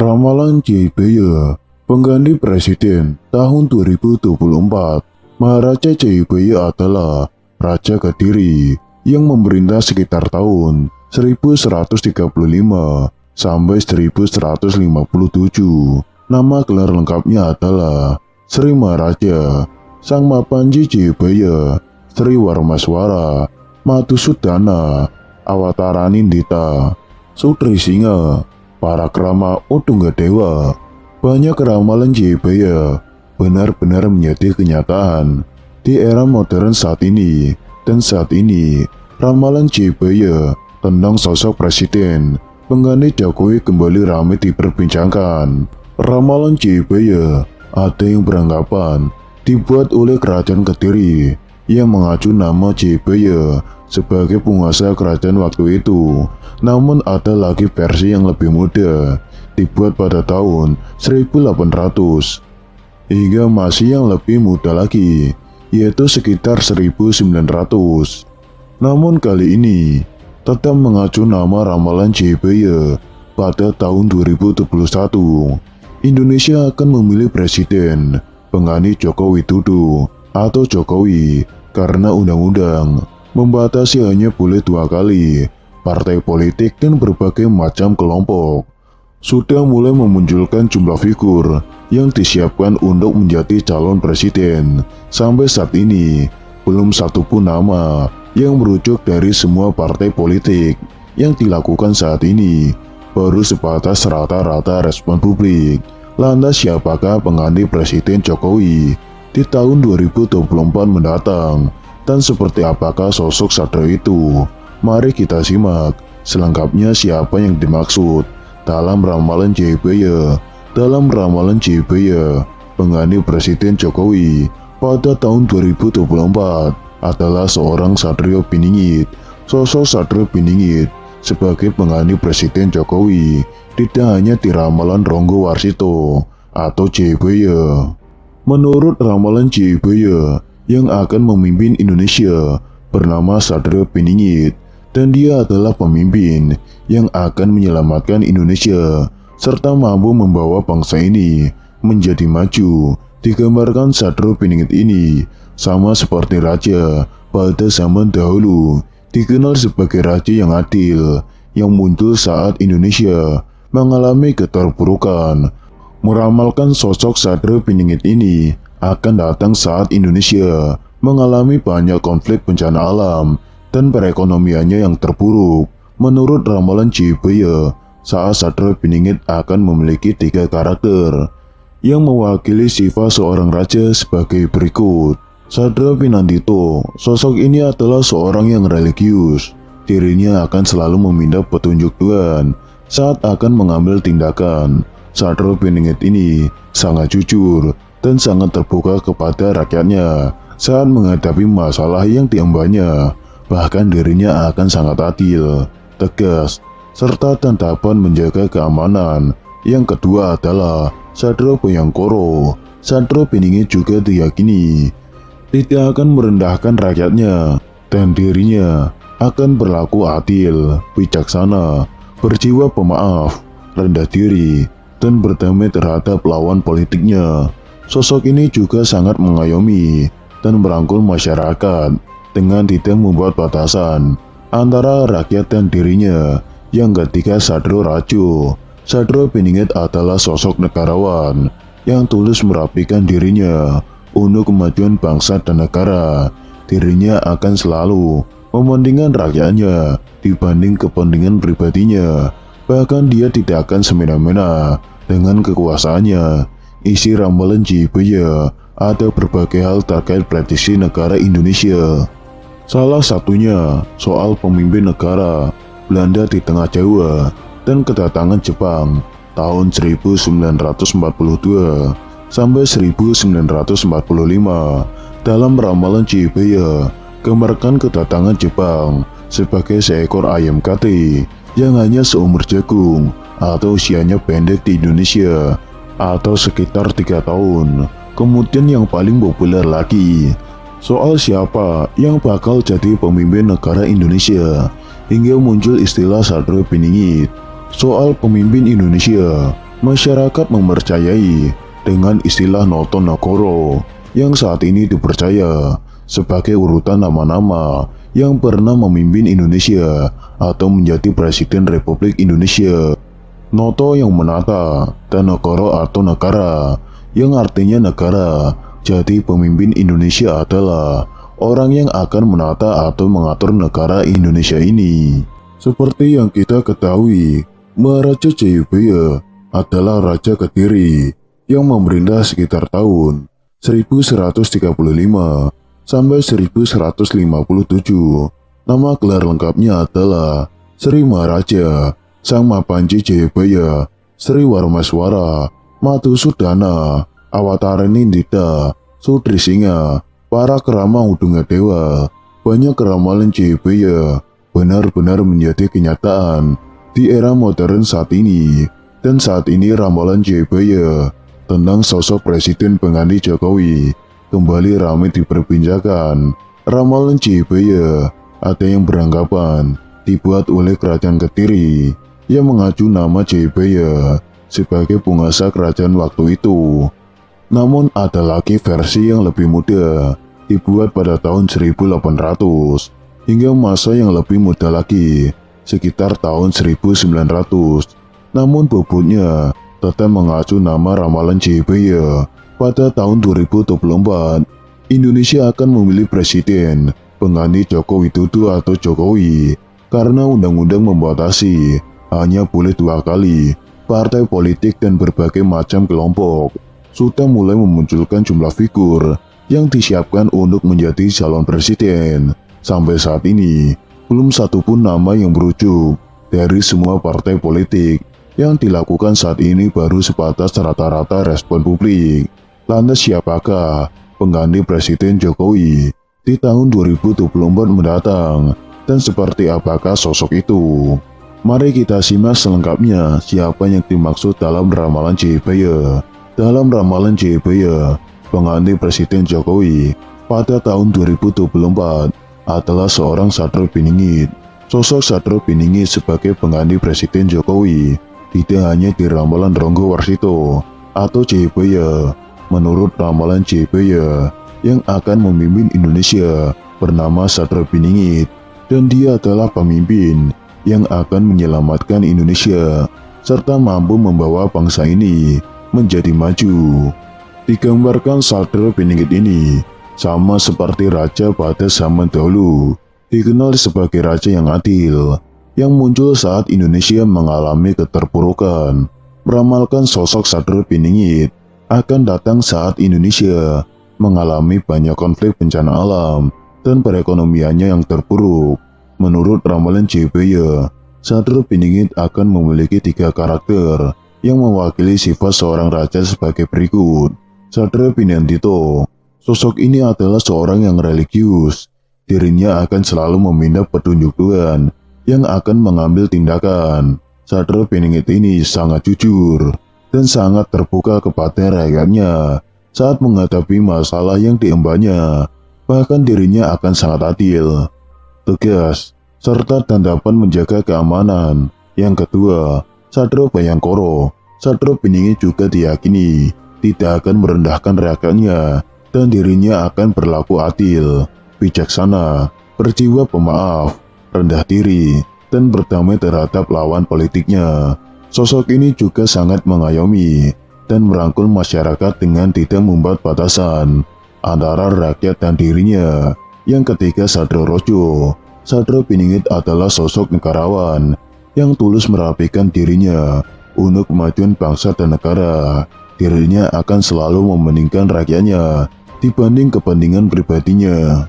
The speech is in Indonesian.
Ramalan Jayabaya, pengganti presiden tahun 2024. Maharaja Jayabaya adalah Raja Kediri yang memerintah sekitar tahun 1135 sampai 1157. Nama gelar lengkapnya adalah Sri Maharaja Sang Mapanji Jayabaya Sri Warmaswara Madhusudana Awataranindita Sutri Singa Parakrama Utunggadewa. Banyak ramalan Jayabaya benar-benar menjadi kenyataan di era modern saat ini. Dan saat ini, ramalan Jayabaya tentang sosok presiden pengganti Jokowi kembali ramai diperbincangkan. Ramalan Jayabaya ada yang beranggapan dibuat oleh Kerajaan Kediri yang mengacu nama Jayabaya sebagai penguasa kerajaan waktu itu. Namun ada lagi versi yang lebih muda, dibuat pada tahun 1800, hingga masih yang lebih muda lagi, yaitu sekitar 1900. Namun kali ini tetap mengacu nama ramalan Jayabaya pada tahun 2021. Indonesia akan memilih presiden pengganti Joko Widodo atau Jokowi karena undang-undang membatasi hanya boleh 2 kali. Partai politik dan berbagai macam kelompok sudah mulai memunculkan jumlah figur yang disiapkan untuk menjadi calon presiden. Sampai saat ini, belum satupun nama yang merujuk dari semua partai politik yang dilakukan saat ini. Baru sebatas rata-rata respon publik. Lantas siapakah pengganti Presiden Jokowi di tahun 2024 mendatang? Dan seperti apakah sosok Satrio itu? Mari kita simak selengkapnya siapa yang dimaksud dalam ramalan Jayabaya. Dalam ramalan Jayabaya, pengganti Presiden Jokowi pada tahun 2024 adalah seorang Satrio Piningit. Sosok Satrio Piningit sebagai pengganti Presiden Jokowi tidak hanya di ramalan Ronggo Warsito atau Jayabaya. Menurut ramalan Jayabaya, yang akan memimpin Indonesia bernama Satrio Piningit, dan dia adalah pemimpin yang akan menyelamatkan Indonesia serta mampu membawa bangsa ini menjadi maju. Digambarkan Satrio Piningit ini sama seperti raja pada zaman dahulu, dikenal sebagai raja yang adil yang muncul saat Indonesia mengalami keterpurukan. Meramalkan sosok Satrio Piningit ini akan datang saat Indonesia mengalami banyak konflik bencana alam dan perekonomiannya yang terpuruk. Menurut ramalan Jayabaya, saat Satrio Piningit akan memiliki 3 karakter yang mewakili sifat seorang raja sebagai berikut. Satrio Pinantito, sosok ini adalah seorang yang religius. Dirinya akan selalu meminta petunjuk Tuhan saat akan mengambil tindakan. Satrio Piningit ini sangat jujur dan sangat terbuka kepada rakyatnya saat menghadapi masalah yang diembannya. Bahkan dirinya akan sangat adil, tegas, serta dan dapat menjaga keamanan. Yang kedua adalah Satrio Bhayangkara. Satrio Piningit juga diyakini tidak akan merendahkan rakyatnya dan dirinya akan berlaku adil, bijaksana, berjiwa pemaaf, rendah diri, dan berdamai terhadap lawan politiknya. Sosok ini juga sangat mengayomi dan merangkul masyarakat dengan tidak membuat batasan antara rakyat dan dirinya. Yang ketiga, Satrio Rajo. Satrio Piningit adalah sosok negarawan yang tulus merapikan dirinya untuk kemajuan bangsa dan negara. Dirinya akan selalu mementingkan rakyatnya dibanding kepentingan pribadinya. Bahkan dia tidak akan semena-mena dengan kekuasaannya. Isi ramalan Jayabaya ada berbagai hal terkait prediksi negara Indonesia. Salah satunya soal pemimpin negara Belanda di tengah Jawa dan kedatangan Jepang tahun 1942 sampai 1945. Dalam ramalan Jayabaya, gambarkan kedatangan Jepang sebagai seekor ayam kate yang hanya seumur jagung atau usianya pendek di Indonesia atau sekitar 3 tahun. Kemudian yang paling populer lagi, soal siapa yang bakal jadi pemimpin negara Indonesia, hingga muncul istilah Satrio Piningit. Soal pemimpin Indonesia Masyarakat mempercayai dengan istilah Noto Nagoro yang saat ini dipercaya sebagai urutan nama-nama yang pernah memimpin Indonesia atau menjadi Presiden Republik Indonesia. Noto yang menata dan Nagoro atau negara yang artinya negara. Jadi pemimpin Indonesia adalah orang yang akan menata atau mengatur negara Indonesia ini. Seperti yang kita ketahui, Maharaja Jayabaya adalah Raja Kediri yang memerintah sekitar tahun 1135 sampai 1157. Nama gelar lengkapnya adalah Sri Maharaja Sang Mapanji Jayabaya Sri Warmaswara Madhusudana Awataranindita Sudrisinga para kerama Udunga Dewa. Banyak ramalan Jayabaya benar-benar menjadi kenyataan di era modern saat ini. Dan saat ini ramalan Jayabaya tentang sosok Presiden pengganti Jokowi kembali ramai diperbincangkan. Ramalan Jayabaya ada yang beranggapan dibuat oleh Kerajaan Kediri yang mengacu nama Jayabaya sebagai penguasa kerajaan waktu itu. Namun ada lagi versi yang lebih muda, dibuat pada tahun 1800 hingga masa yang lebih muda lagi, sekitar tahun 1900. Namun bobotnya tetap mengacu nama ramalan Jayabaya. Pada tahun 2024, Indonesia akan memilih presiden pengganti Joko Widodo atau Jokowi karena undang-undang membatasi hanya boleh 2 kali. Partai politik dan berbagai macam kelompok sudah mulai memunculkan jumlah figur yang disiapkan untuk menjadi calon presiden. Sampai saat ini, belum satupun nama yang berujuk dari semua partai politik. Yang dilakukan saat ini baru sebatas rata-rata respon publik. Lantas siapakah pengganti Presiden Jokowi di tahun 2024 mendatang? Dan seperti apakah sosok itu? Mari kita simak selengkapnya siapa yang dimaksud dalam ramalan Jayabaya. Dalam ramalan Jayabaya, pengganti Presiden Jokowi pada tahun 2024 adalah seorang Satrio Piningit. Sosok Satrio Piningit sebagai pengganti Presiden Jokowi tidak hanya di ramalan Ronggo Warsito atau Jayabaya. Menurut ramalan Jayabaya, yang akan memimpin Indonesia bernama Satrio Piningit, dan dia adalah pemimpin yang akan menyelamatkan Indonesia serta mampu membawa bangsa ini menjadi maju. Digambarkan Satrio Piningit ini sama seperti raja pada zaman dahulu, dikenal sebagai raja yang adil, yang muncul saat Indonesia mengalami keterpurukan. Meramalkan sosok Satrio Piningit akan datang saat Indonesia mengalami banyak konflik bencana alam dan perekonomiannya yang terpuruk. Menurut ramalan Jayabaya, Satrio Piningit akan memiliki 3 karakter yang mewakili sifat seorang raja sebagai berikut. Satrio Pinantito, sosok ini adalah seorang yang religius. Dirinya akan selalu meminta petunjuk Tuhan yang akan mengambil tindakan. Satrio Piningit ini sangat jujur dan sangat terbuka kepada rakyatnya saat menghadapi masalah yang diembannya. Bahkan dirinya akan sangat adil, tegas, serta dan dapat menjaga keamanan. Yang kedua, Satrio Bhayangkara. Satrio Piningit juga diyakini tidak akan merendahkan rakyatnya dan dirinya akan berlaku adil, bijaksana, berjiwa pemaaf, rendah diri, dan berdamai terhadap lawan politiknya. Sosok ini juga sangat mengayomi dan merangkul masyarakat dengan tidak membuat batasan antara rakyat dan dirinya. Yang ketiga, Satrio Rojo. Satrio Piningit adalah sosok negarawan yang tulus merapikan dirinya untuk kemajuan bangsa dan negara. Dirinya akan selalu mementingkan rakyatnya dibanding kepentingan pribadinya.